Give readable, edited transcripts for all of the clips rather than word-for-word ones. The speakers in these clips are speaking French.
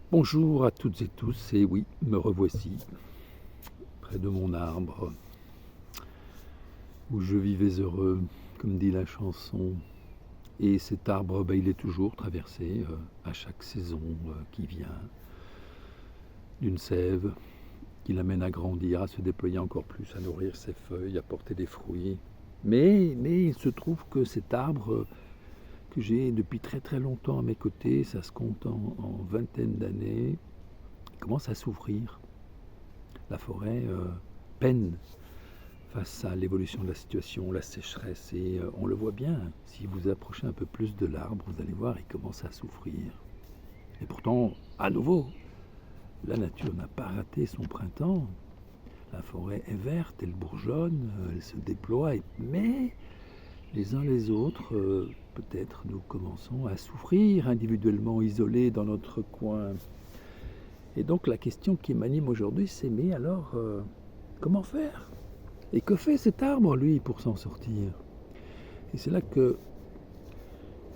Bonjour à toutes et tous, et oui, me revoici, près de mon arbre, où je vivais heureux, comme dit la chanson. Et cet arbre, il est toujours traversé à chaque saison qui vient d'une sève, qui l'amène à grandir, à se déployer encore plus, à nourrir ses feuilles, à porter des fruits. Mais il se trouve que cet arbre que j'ai depuis très très longtemps à mes côtés, ça se compte en vingtaine d'années, commence à s'ouvrir. La forêt peine face à l'évolution de la situation, la sécheresse, et on le voit bien. Si vous approchez un peu plus de l'arbre, vous allez voir, il commence à souffrir. Et pourtant, à nouveau, la nature n'a pas raté son printemps. La forêt est verte, elle bourgeonne, elle se déploie, mais les uns les autres, peut-être nous commençons à souffrir individuellement, isolés dans notre coin. Et donc la question qui m'anime aujourd'hui, c'est mais alors, comment faire? Et que fait cet arbre, lui, pour s'en sortir? Et c'est là que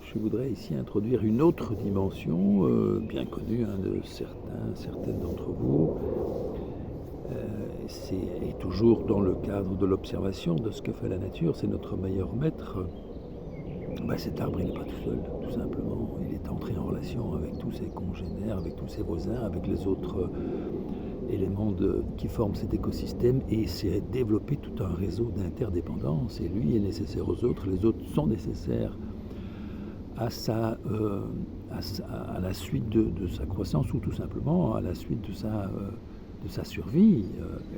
je voudrais ici introduire une autre dimension, bien connue de certaines d'entre vous. Et toujours dans le cadre de l'observation de ce que fait la nature, c'est notre meilleur maître. Cet arbre, il n'est pas tout seul, tout simplement. Il est entré en relation avec tous ses congénères, avec tous ses voisins, avec les autres éléments qui forment cet écosystème, et c'est développé tout un réseau d'interdépendance. Et lui est nécessaire aux autres, les autres sont nécessaires à la suite de sa croissance, ou tout simplement à la suite de sa survie.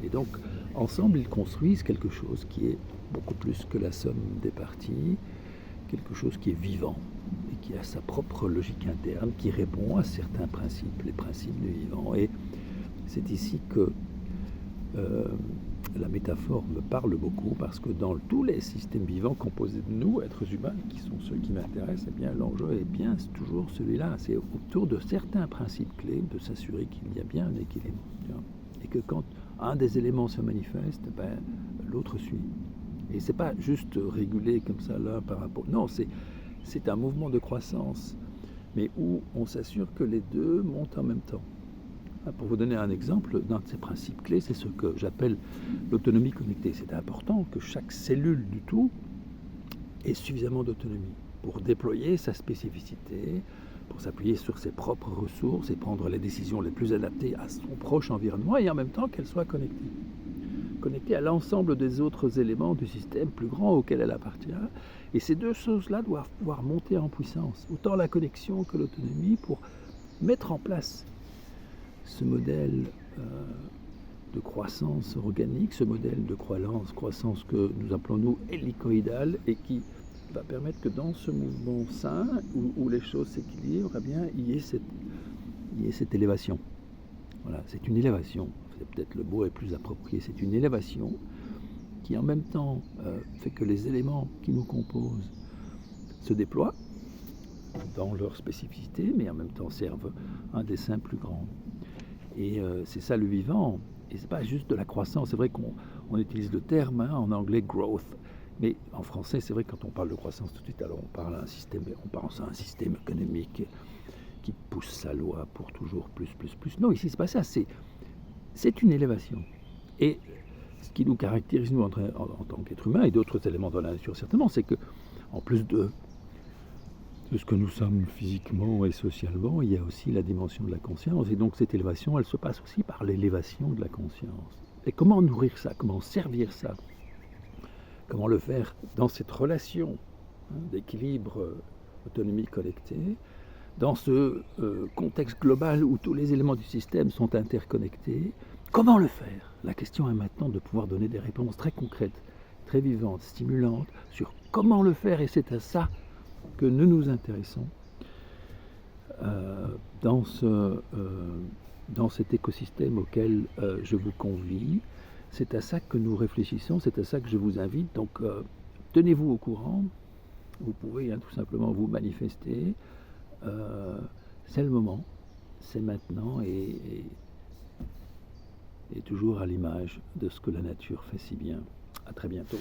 Et donc, ensemble, ils construisent quelque chose qui est beaucoup plus que la somme des parties, quelque chose qui est vivant et qui a sa propre logique interne, qui répond à certains principes, les principes du vivant. Et c'est ici que la métaphore me parle beaucoup, parce que dans tous les systèmes vivants composés de nous, êtres humains, qui sont ceux qui m'intéressent, l'enjeu est bien toujours celui-là. C'est autour de certains principes clés de s'assurer qu'il y a bien un équilibre. Et que quand un des éléments se manifeste, l'autre suit. Et c'est pas juste réguler comme ça l'un par rapport. Non, c'est un mouvement de croissance, mais où on s'assure que les deux montent en même temps. Pour vous donner un exemple, d'un de ces principes clés, c'est ce que j'appelle l'autonomie connectée. C'est important que chaque cellule du tout ait suffisamment d'autonomie pour déployer sa spécificité, pour s'appuyer sur ses propres ressources et prendre les décisions les plus adaptées à son proche environnement, et en même temps qu'elle soit connectée à l'ensemble des autres éléments du système plus grand auquel elle appartient. Et ces deux choses-là doivent pouvoir monter en puissance, autant la connexion que l'autonomie, pour mettre en place ce modèle de croissance organique, ce modèle de croissance que nous appelons nous hélicoïdale, et qui va permettre que dans ce mouvement sain, où les choses s'équilibrent, il y ait cette élévation. Voilà, c'est une élévation, c'est peut-être le mot est plus approprié, c'est une élévation qui en même temps fait que les éléments qui nous composent se déploient dans leur spécificité, mais en même temps servent un dessein plus grand. Et c'est ça le vivant. Et c'est pas juste de la croissance. C'est vrai qu'on utilise le terme en anglais growth, mais en français, c'est vrai que quand on parle de croissance tout de suite, alors on pense à un système économique qui pousse sa loi pour toujours plus. Non, ici c'est pas ça. C'est une élévation. Et ce qui nous caractérise nous en tant qu'êtres humains, et d'autres éléments dans la nature certainement, c'est que en plus de ce que nous sommes physiquement et socialement, il y a aussi la dimension de la conscience. Et donc cette élévation, elle se passe aussi par l'élévation de la conscience. Et comment nourrir ça? Comment servir ça? Comment le faire dans cette relation d'équilibre, autonomie connectée, dans ce contexte global où tous les éléments du système sont interconnectés? Comment le faire? La question est maintenant de pouvoir donner des réponses très concrètes, très vivantes, stimulantes, sur comment le faire, et c'est à ça que nous nous intéressons dans cet écosystème auquel je vous convie. C'est à ça que nous réfléchissons, c'est à ça que je vous invite. Donc tenez-vous au courant, vous pouvez tout simplement vous manifester. C'est le moment, c'est maintenant, et toujours à l'image de ce que la nature fait si bien. À très bientôt.